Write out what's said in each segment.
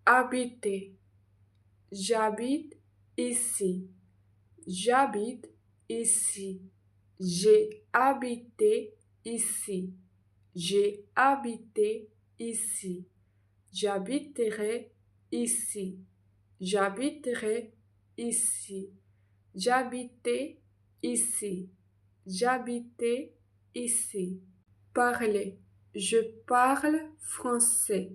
Habiter. J'habite ici. J'habite ici. J'ai habité ici. J'ai habité ici. J'habiterai ici. J'habiterai ici. J'habitais ici. J'habitais ici. Parler. Je parle français.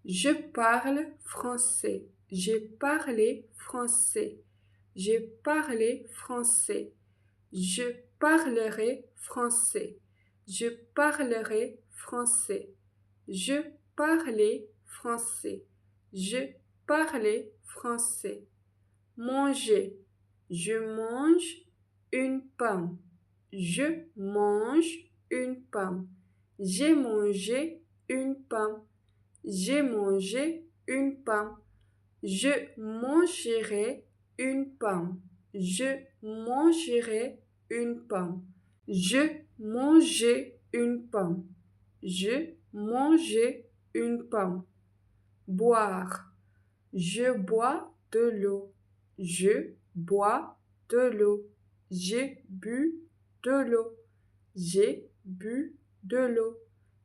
Je parle français. J'ai parlé français. J'ai parlé français. Je parlerai français. Je parlerai français. Je parlais français. Je parlais français. Manger. Je mange une pomme. Je mange une pomme. J'ai mangé une pomme. J'ai mangé une pomme. Je mangerai une pomme. Je mangerai une pomme. Je mangeai une pomme. Je mangeai une pomme. Boire. Je bois de l'eau. Je bois de l'eau. J'ai bu de l'eau. J'ai bu de l'eau.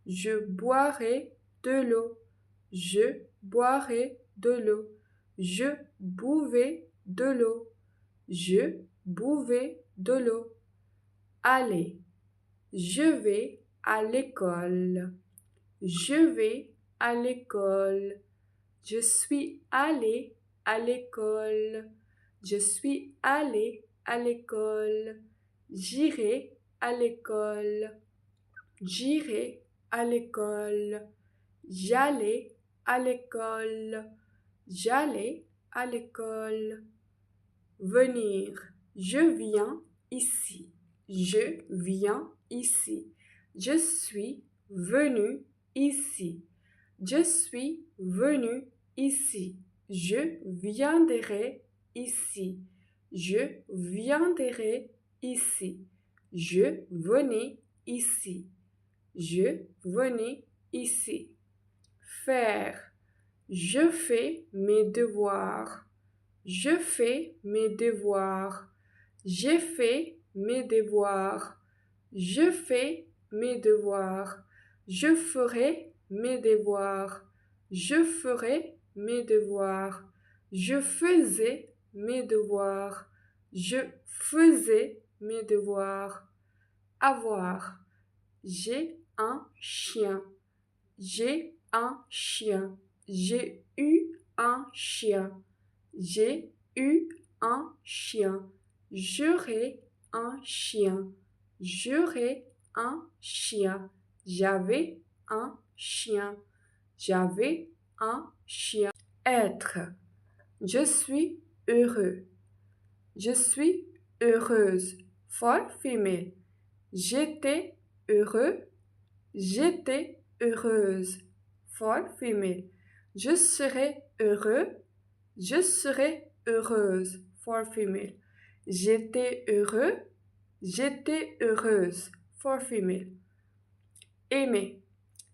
Je boirai de l'eau. Je boirai de l'eau. Je buvais de l'eau. Je buvais de l'eau. Aller. Je vais à l'école. Je vais à l'école. Je suis allé à l'école. Je suis allé à l'école. J'irai à l'école. J'irai à l'école. J'allais à l'école. J'allais à l'école. Venir. Je viens ici. Je viens ici. Je suis venu ici. Je suis venu ici. Je viendrai ici. Je viendrai ici. Je venais ici. Je venais ici. Faire. Je fais mes devoirs. Je fais mes devoirs. J'ai fait mes devoirs. Je fais mes devoirs. Je ferai mes devoirs. Je ferai mes devoirs. Je faisais mes devoirs. Je faisais mes devoirs. Avoir. J'ai un chien. J'ai un chien. J'ai eu un chien. J'ai eu un chien. J'aurai un chien. J'aurai un chien. J'avais un chien. J'avais un chien. Être. Je suis heureux. Je suis heureuse. For female. J'étais heureux. J'étais heureuse. For female. Je serai heureux. Je serai heureuse. For female. J'étais heureux. J'étais heureuse. For female. Aimer.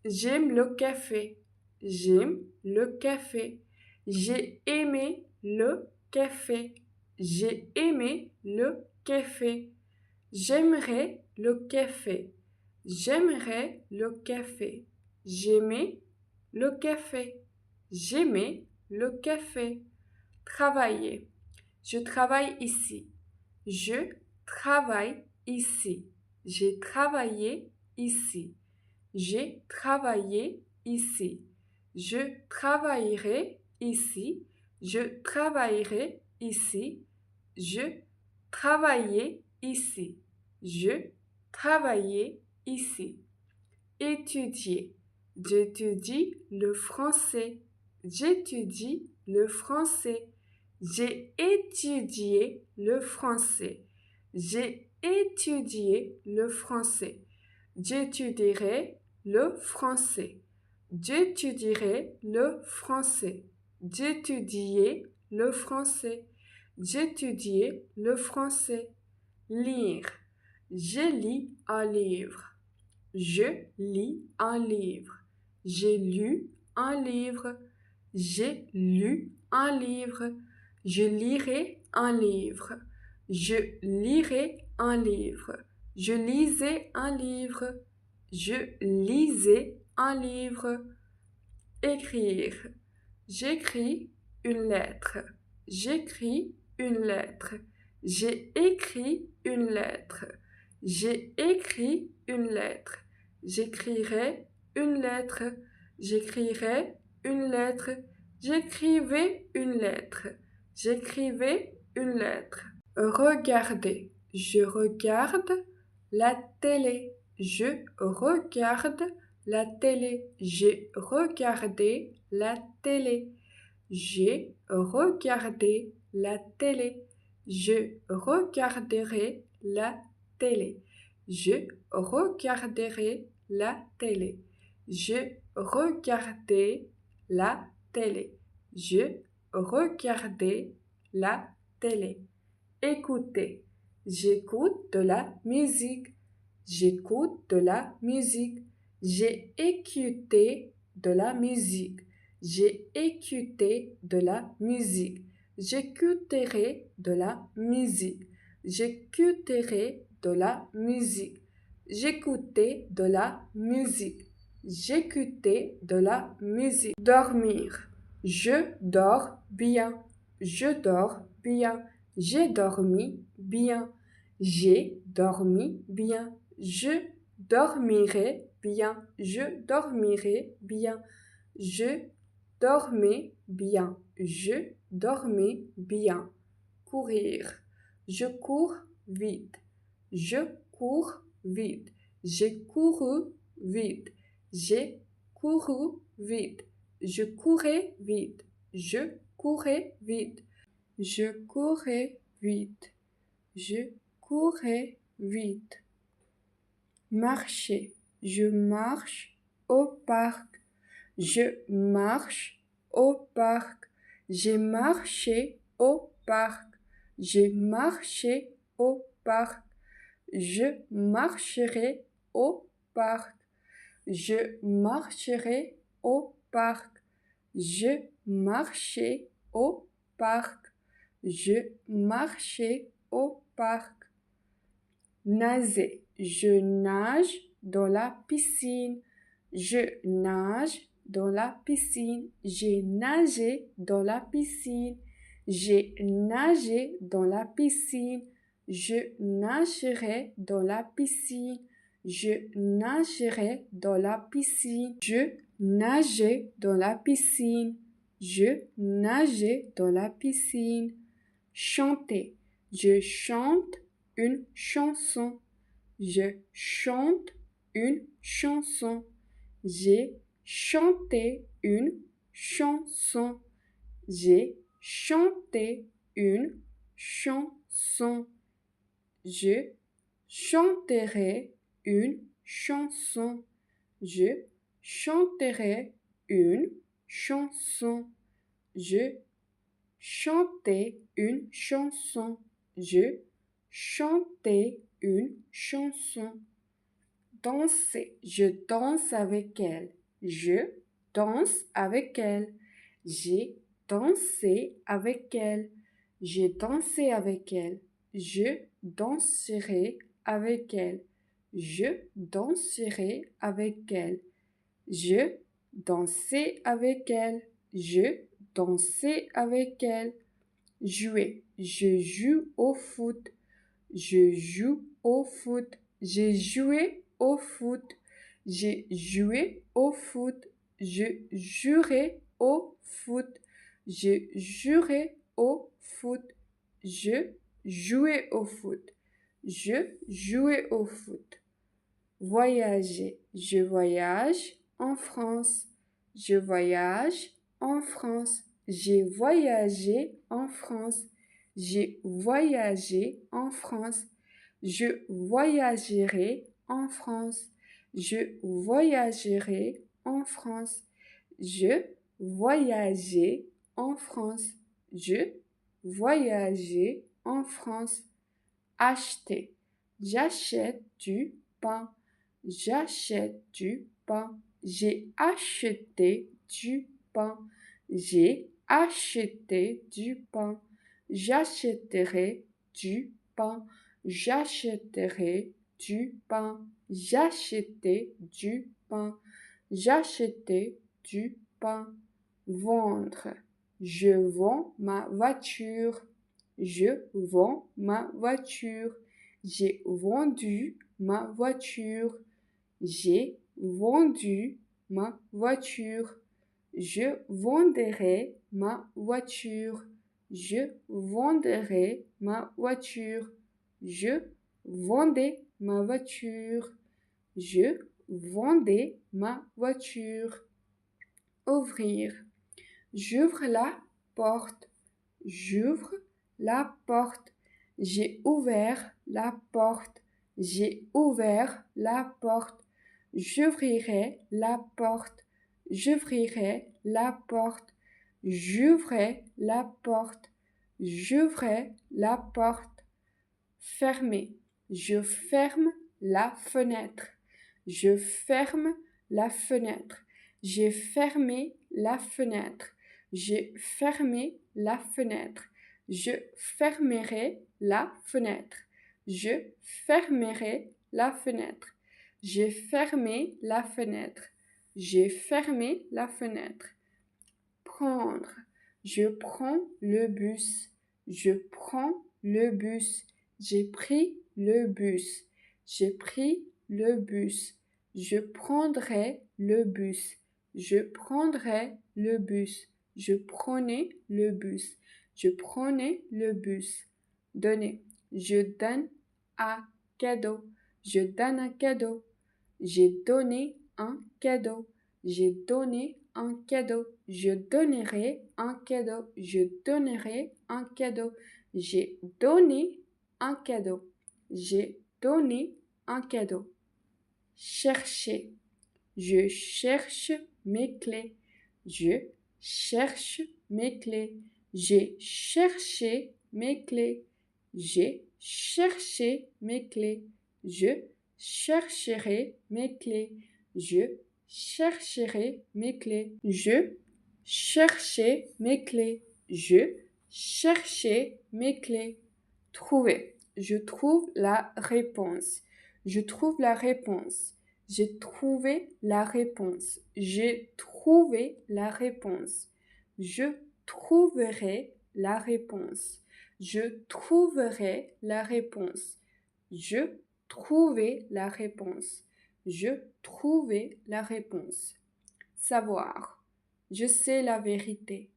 J'aime le café. J'aime le café. J'ai aimé le café. J'ai aimé le café. J'aimerais le café. J'aimerais le café. J'aimais le café. J'aimais le café. Travailler. Je travaille ici. Je travaille ici. J'ai travaillé ici. J'ai travaillé ici. Je travaillerai ici. Je travaillerai ici. Je travaillais ici. Je travaillais ici. Étudier. J'étudie le français. J'étudie le français. J'ai étudié le français. J'ai étudié le français. J'étudierai le français. J'étudierai le français. J'étudiais le français. J'étudiais le français. Lire. Je lis un livre. Je lis un livre. J'ai lu un livre. J'ai lu un livre. Je lirai un livre. Je lirai un livre. Je lisais un livre. Je lisais un livre. Écrire. J'écris une lettre. J'écris une lettre. J'ai écrit une lettre. J'ai écrit une lettre. J'écrirai une lettre. J'écrirai une lettre. J'écrivais une lettre. J'écrivais une lettre. Regardez. Je regarde la télé. Je regarde la télé. J'ai regardé la télé. J'ai regardé la télé. Je regarderai la télé. Je regarderai la télé. Je regardais la télé. Je regardais la télé. Écoutez. J'écoute de la musique. J'écoute de la musique. J'ai écouté de la musique. J'ai écouté de la musique. J'écouterai de la musique. J'écouterai de la musique. J'écoutais de la musique. J'écoutais de la musique. Dormir. Je dors bien. Je dors bien. J'ai dormi bien. J'ai dormi bien. Je dormirai bien. Je dormirai bien. Je dormais bien. Je dormais bien. Courir. Je cours vite. Je cours vite. J'ai couru vite. J'ai couru vite. Je courais vite. Je courais vite. Je courais vite. Je courais vite. Marcher. Je marche au parc. Je marche au parc. J'ai marché au parc. J'ai marché au parc. Je marcherai au parc. Je marcherai au parc. Je marchais au parc. Je marchais au parc. Nager. Je nage dans la piscine. Je nage dans la piscine. J'ai nagé dans la piscine. J'ai nagé dans la piscine. Je nagerai dans la piscine. Je nagerai dans la piscine. Je nageais dans la piscine. Je nageais dans la piscine. Chanter. Je chante une chanson. Je chante une chanson. J'ai chanté une chanson. J'ai chanté une chanson. Je chanterai une chanson. Je chanterai une chanson. Je chantais une chanson. Je chantais une chanson. Danser. Je danse avec elle. Je danse avec elle. J'ai dansé avec elle. J'ai dansé avec elle. Je danserai avec elle. Je danserai avec elle. Je dansais avec elle. Je dansais avec elle. Jouer. Je joue au foot. Je joue au foot. J'ai joué au foot. J'ai joué au foot. Je jouerai au foot. Je jouerai au foot. Je jouais au foot. Je jouais au foot. Voyager. Je voyage en France. Je voyage en France. J'ai voyagé en France. J'ai voyagé en France. Je voyagerai en France. Je voyagerai en France. Je voyageais en France. Je voyageais en France. Acheter. J'achète du pain. J'achète du pain. J'ai acheté du pain. J'ai acheté du pain. J'achèterai du pain. J'achèterai du pain. J'achetais du pain. J'achetais du pain. Vendre. Je vends ma voiture. Je vends ma voiture. J'ai vendu ma voiture. J'ai vendu ma voiture. Je vendrai ma voiture. Je vendrai ma voiture. Je vendais ma voiture. Je vendais ma voiture. Ouvrir. J'ouvre la porte. J'ouvre la porte. J'ai ouvert la porte. J'ai ouvert la porte. J'ouvrirai la porte. J'ouvrirai la porte. J'ouvrais la porte. J'ouvrais la porte. Fermer. Je ferme la fenêtre. Je ferme la fenêtre. J'ai fermé la fenêtre. J'ai fermé la fenêtre. Je fermerai la fenêtre. Je fermerai la fenêtre. J'ai fermé la fenêtre. J'ai fermé la fenêtre. Prendre. Je prends le bus. Je prends le bus. J'ai pris le bus. J'ai pris le bus. Je prendrai le bus. Je prendrai le bus. Je prenais le bus. Je prenais le bus. Donner. Je donne un cadeau. Je donne un cadeau. J'ai donné un cadeau. J'ai donné un cadeau. Je donnerai un cadeau. Je donnerai un cadeau. J'ai donné un cadeau. J'ai donné un cadeau. Chercher. Je cherche mes clés. Je cherche mes clés. J'ai cherché mes clés. J'ai cherché mes clés. Je chercherai mes clés. Je chercherai mes clés. Je cherchais mes clés. Je cherchais mes clés. Trouver. Je trouve la réponse. Je trouve la réponse. J'ai trouvé la réponse. J'ai trouvé la réponse. Je trouverai la réponse. Je trouverai la réponse. Je trouvais la réponse. Je trouvais la réponse. Savoir. Je sais la vérité.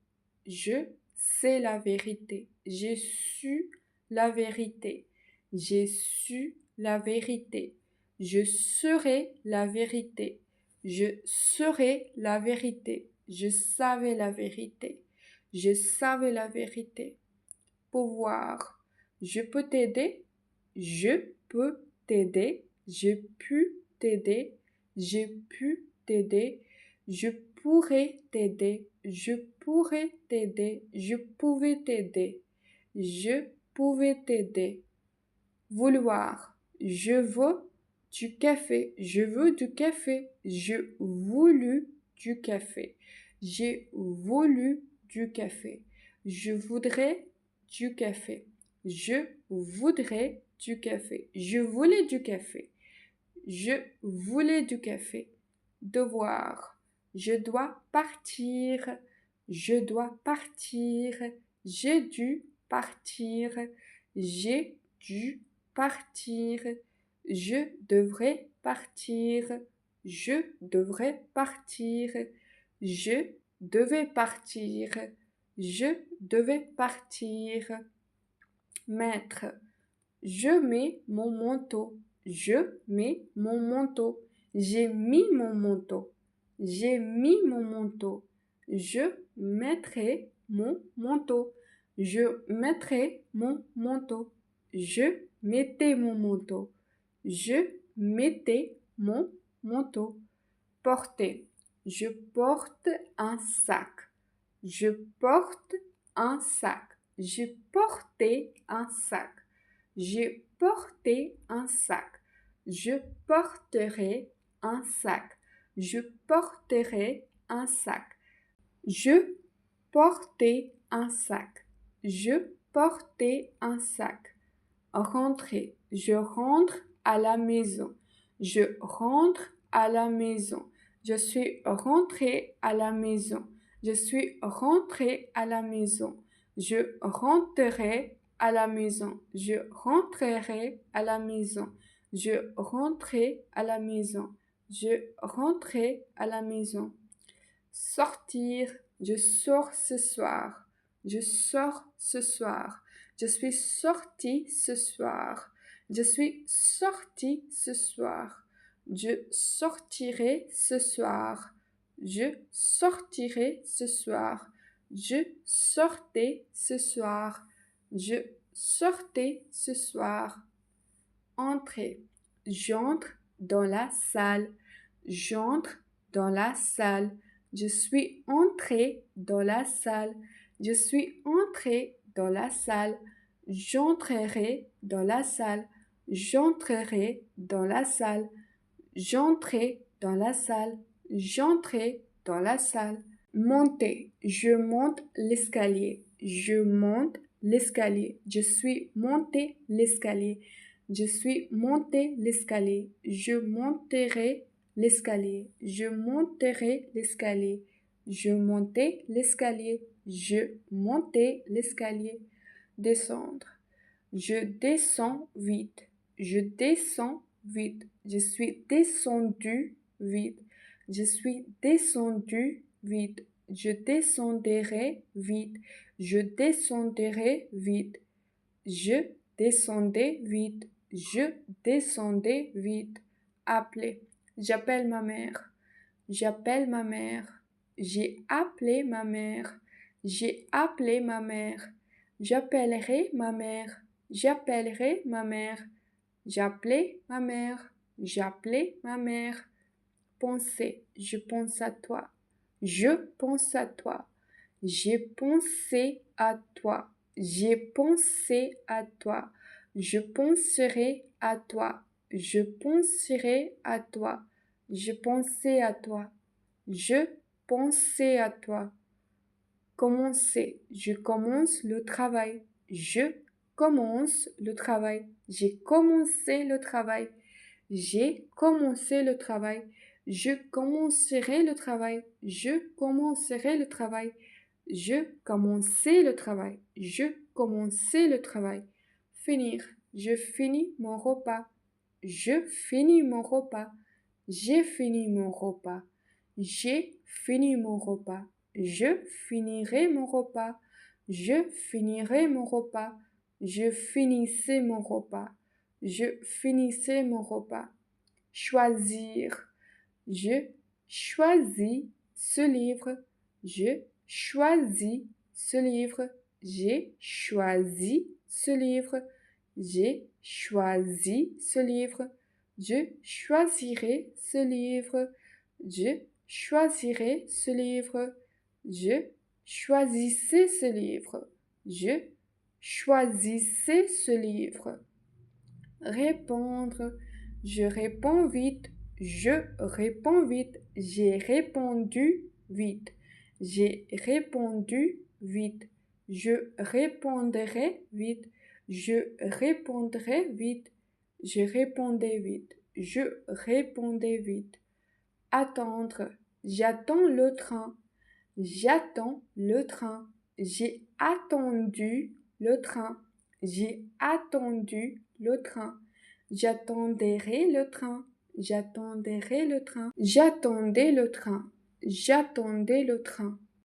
Je sais la vérité. J'ai su la vérité. J'ai su la vérité. Je serai la vérité. Je serai la vérité. Je savais la vérité. Je savais la vérité. Pouvoir. Je peux t'aider. Je peux t'aider. J'ai pu t'aider. J'ai pu t'aider. Je pourrais t'aider. Je pourrais t'aider. Je pouvais t'aider. Je pouvais t'aider. Vouloir. Je veux du café. Je veux du café. Je voulu du café. J'ai voulu du café. Je voudrais du café. Je voudrais du café. Je voulais du café. Je voulais du café. Devoir. Je dois partir. Je dois partir. J'ai dû partir. J'ai dû partir. Je devrais partir. Je devrais partir. Je devais partir. Je devais partir. Mettre. Je mets mon manteau. Je mets mon manteau. J'ai mis mon manteau. J'ai mis mon manteau. Je mettrai mon manteau. Je mettrai mon manteau. Je mettais mon manteau. Je mettais mon manteau. Porter. Je porte un sac. Je porte un sac. J'ai porté un sac. J'ai porté un sac. Je porterai un sac. Je porterai un sac. Je portais un sac. Je portais un sac. Rentrer. Je rentre à la maison. Je rentre à la maison. Je suis rentré à la maison. Je suis rentré à la maison. Je rentrerai à la maison. Je rentrerai à la maison. Je rentrerai à la maison. Je rentrerai à la maison. Sortir. Je sors ce soir. Je sors ce soir. Je suis sorti ce soir. Je suis sorti ce soir. Je sortirai ce soir. Je sortirai ce soir. Je sortais ce soir. Je sortais ce soir. Entrer. J'entre dans la salle. J'entre dans la salle. Je suis entré dans la salle. Je suis entré dans la salle. J'entrerai dans la salle. J'entrerai dans la salle. J'entrai dans la salle. J'entrai dans la salle. Monter. Je monte l'escalier. Je monte l'escalier. Je suis monté l'escalier. Je suis monté l'escalier. Je monterai l'escalier. Je monterai l'escalier. Je montais l'escalier. Je montais l'escalier. Descendre. Je descends vite. Je descends vite. Je suis descendu vite. Je suis descendu vite. Je descendrai vite. Je descendrai vite. Je descendais vite. Je descendais vite. Appeler. J'appelle ma mère. J'appelle ma mère. J'ai appelé ma mère. J'ai appelé ma mère. J'appellerai ma mère. J'appellerai ma mère. J'appelais ma mère. J'appelais ma mère. Penser. Je pense à toi. Je pense à toi. J'ai pensé à toi. J'ai pensé à toi. Je penserai à toi. Je penserai à toi. Je pensais à toi. Je pensais à toi. Commencer. Je commence le travail. Je commence le travail. J'ai commencé le travail. J'ai commencé le travail. Je commencerai le travail. Je commencerai le travail. Je commençais le travail. Je commençais le travail. Finir. Je finis mon repas. Je finis mon repas. J'ai fini mon repas. J'ai fini mon repas. Je finirai mon repas. Je finirai mon repas. Je finissais mon repas. Je finissais mon repas. Choisir. Je choisis ce livre. Je choisis ce livre. J'ai choisi ce livre. J'ai choisi ce livre. Je choisirai ce livre. Je choisirai ce livre. Je choisissais ce livre. Je choisissais ce livre. Répondre. Je réponds vite. Je réponds vite. J'ai répondu vite. J'ai répondu vite. Je répondrai vite. Je répondrai vite. Je répondais vite. Je répondais vite. Attendre. J'attends le train. J'attends le train. J'ai attendu le train. J'ai attendu le train. J'attendrai le train. J'attendrai le train. J'attendais le train. J'attendais le train.